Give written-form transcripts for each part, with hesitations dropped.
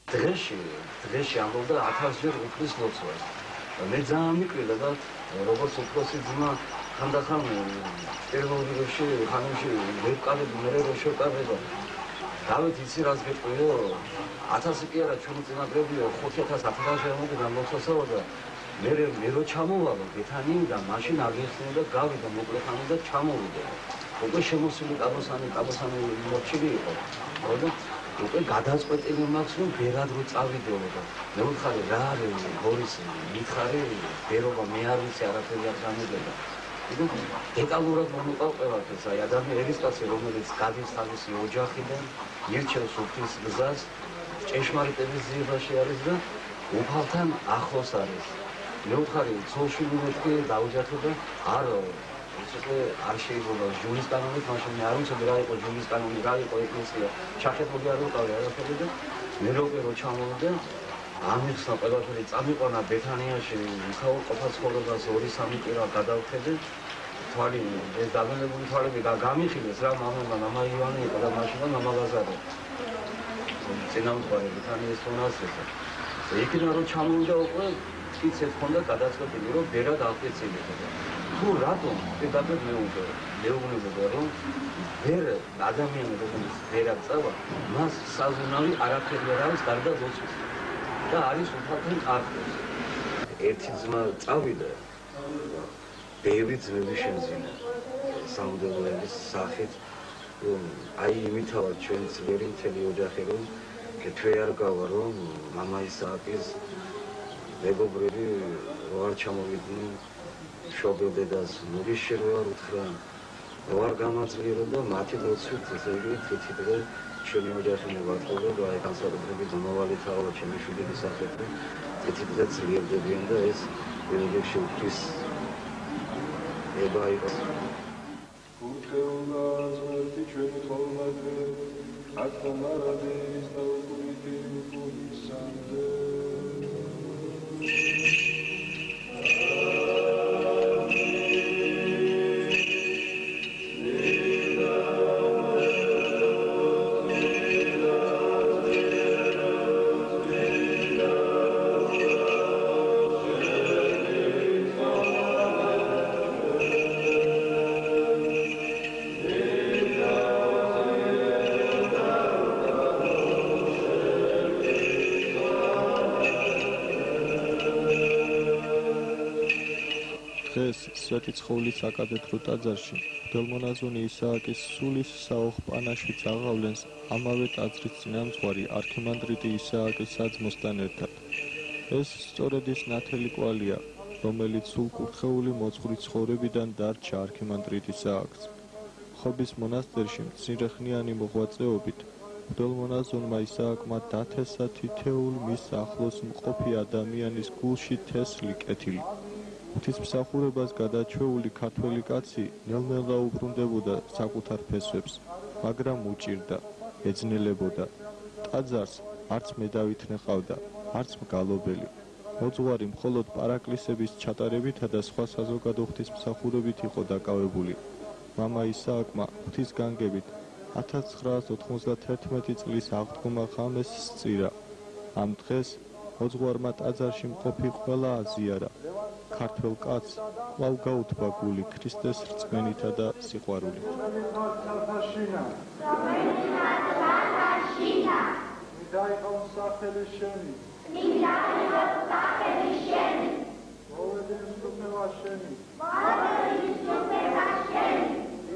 დღეში ამბობდა 1000 ჯერ უფლის ლოცვას. მე ძალიან მიკვირდა და როგორც უფროსი ძმა ხანდახან პირველ რიგში ხანში ვეკავები მე რო შევკავება. დავით იცი რას გეტყვიო 1000 კი არა ჩვენი წინაპრებია 5000 ამბობდა ლოცვასაო და მე რო ჩამოვალო ბეთანიიდან მაშინ აგიხსნა და გავიდა მოკლეხანი და ჩამოვიდა. უკვე შემოსული კაბოსანი მოჩილი იყო. და უკვე გადაწყვეტილი მაქვს რომ ბერად რო წავიდეო და მე ვთხარი რა არის გორის მითხარი ბერობა მე არ ვიცი არაფერი არ გამიგება. დეტალურად მომიყავყევათ ეს აი ადამიანის კაცი რომელიც გადის თავისი ოჯახიდან ირჩევს უფლის გზას ჭეშმარიტების ძიებაში არის და უფალთან ახლოს არის. მე ვთხარი ცოლშვილი მეთქი დაუჯახე და არ შეიძლება ჟურის კანონით მაშინ მე არ ვიცოდი რა იყო ჟურის კანონი რა იყო ეკლესია ჩახეთმოდი არ ვიყავი არაფერი და მე რო ჩამოვიდა ამიხსნა ყველაფერი წამიყვანა ბეთანიაში მთავარ ყოფა ცხოვრებას 2-3 კვირა გადავხედე თვალი ეს დაბნელებული თვალები გამიხილეს რა მამა ივანე იყო და მაშინ მამა ლაზარე წინამძღვარი ბეთანიის თონასეა იქიდან რო ჩამოვიდა უკვე კიცეთ ხონდა გადაწყვეტილი რომ ბერად აღწეცილება თუ რატომ პირდაპირ მეუბნება რომ ვერ ადამიანი რომელიც ბერად წავა მას საზუნავი არაფერი არ არის გარდა ლოცვის და არის უფალთან ახლოს ერთი ძმა წავიდა ბევრი ძმები შემძინა სამუდელოების სახით რომ აი იმითავად ჩვენ ძლიერი მთელი ოჯახი რომ თვე არ გავა რომ მამა ისააკის მეგობრები არ ჩამოვიდნენ შობილ დედას მურის შერო უთხრა არ გამაძლიერებდა მათი ლოცვით ესე იგი თითქოს ჩვენი ოჯახი მოვატყუდა და აი განსაკუთრებით მომავალი თავად ჩემი შვილების სახით თითქოს ძლიერდებიან და ეს რეგიონში უფლის ება იყო უთეულა ზმერთი ჩვენი ხოლმადე ათმარადის და უკვითი უკუნისამდე სვეტი ცხოვლის აკადეთრო ტაძარში მღვდელმონაზონი ისააკის სულის საოხპანაშვიც აღავლენს ამავე ტაძრის წინამძღვარი არქიმანდრიტი ისააკის საძმოსთან ერთად. ეს სწორედ ის ნათელი კვალია, რომელიც სულკურთხეული მოძღვრი ცხოვრებიდან დარჩა არქიმანდრიტ ისააკს. ხობის მონასტერში მცირეხნიანი მოღვაწეობით მღვდელმონაზონმა ისააკმა დათესა თითოეულ მის ახლოს მყოფი ადამიანის გულში თესლი კეთილი. ღვთისმსახურებას გადაჩვეული ქართველი კაცი ნელ-ნელა უბრუნდებოდა საკუთარ ფესვებს, მაგრამ უჭირდა, ეძნელებოდა. ტაძარს არც მედავით ნეყავდა, არც მგალობელი. მოძღვარი მხოლოდ პარაკლისების ჩატარებითა და სხვა საზოგადო ღვთისმსახურებით იყო დაკავებული. მამა ისააკმა ღვთის განგებით 1991 წლის აღდგომა ღამეს სწირა. ამ დღეს მოძღვარმა ტაძარში მყოფი ყველა აზიარა. ქართველ კაცს კვლავ გაუთბა გული ქრისტეს რწმენითა და სიყვარულით. დაიყო სახელი შენი. მოვედინსტუფება შენი.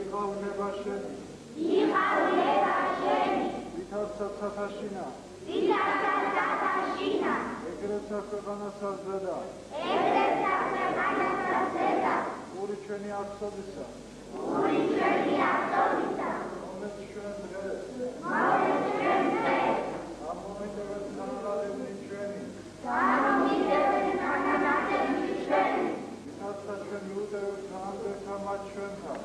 იყავნება შენი. ვითარცა ცათაშინა. ეგრეცა ქვეყანას აზრდა. ური ჩვენი აღსობისა. მომეთ ჩვენ დღეს. ამომიტევეთ თანადადებული ჩვენი. ვითარცა ჩვენ მიუტევეთ თანამდებთა მათ ჩვენთან.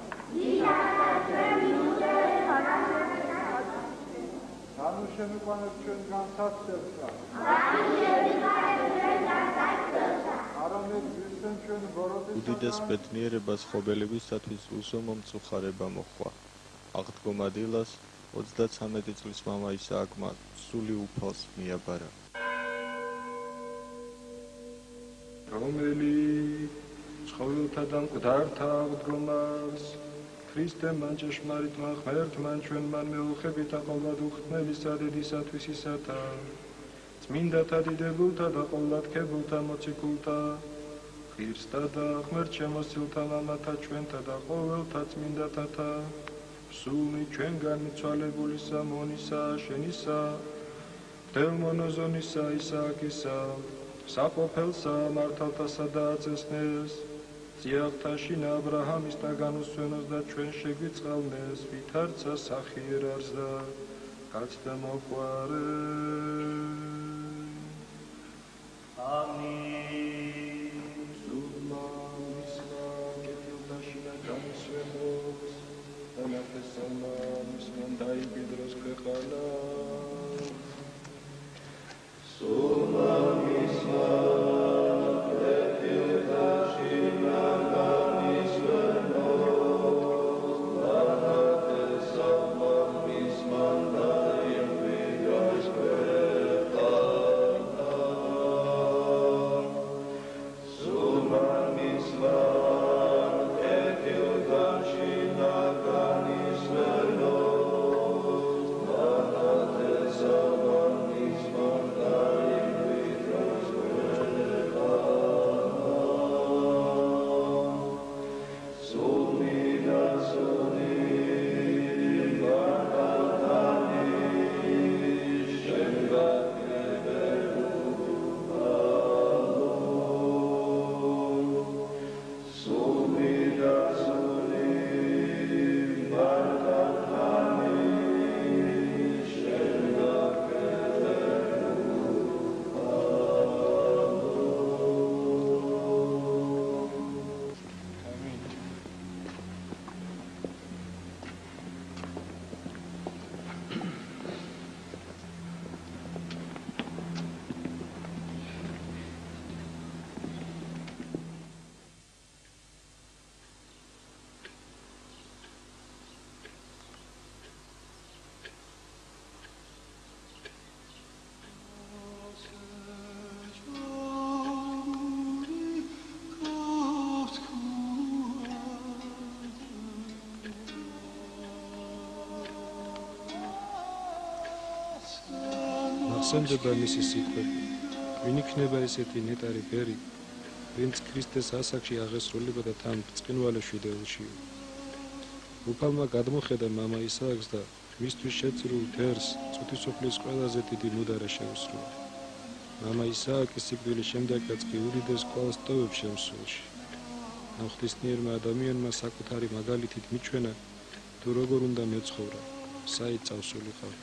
ანუ შემიყვანეთ ჩვენ განსაცდელსა. უდიდეს ბედნიერებას ხობელებისათვის უსო მომწუხარება მოჰყვა. აღდგომა დილას 33 წლის მამა ისააკმა სული უფალს მიაბარა. რომელი ცხოველთა და მკვდართა აღდგომას ქრისტემ მან ჭეშმარიტმა ღმერთმან ჩვენმან მეუხებით აყოლად უხრთნელისა დედისათვის ისათა წმინდათა დიდებულთა და ყოლადქებულთა მოციქულთა ღირსთა და ღმერთ შემოსილთა მამათა ჩვენთა და ყოველთა წმინდათათა სული ჩვენგან მიცვალებულისა მონისა შენისა დელმონოზონისა ისააკისა საყოფელსა მართალთასა და აწესნეს ძიაღთაშინ აბრაჰამის და განუსვენოს და ჩვენ შეგვიწყალნეს ვითარცა სახიერარს და გაცდა მოყვარე ამინ სულმა მისმა კეთილთაშინ და განუსვენოს და ნათესალმა მისმა დაიბიდროს ქვეყანა სულმა მისმა ახსენდება მისი სიტყვები. ვინ იქნება ესეთი ნეტარი ბერი, ვინც ქრისტეს ასაკში აღესრულება და თან ბრწყინვალე შვიდეულში. უფალმა გადმოხედა მამა ისააკს და მისთვის შეწირულ თერს წუთისოფლის ყველაზე დიდი მუდარა შეუსრულა. მამა ისააკის სიკვდილის შემდეგაც კი უდიდეს კვალს ტოვებს შემსულში. ამ ღვთისმიერმა ადამიანმა საკუთარი მაგალითით მიჩვენა თუ როგორ უნდა მეცხოვრა, საით წავსულიყავ.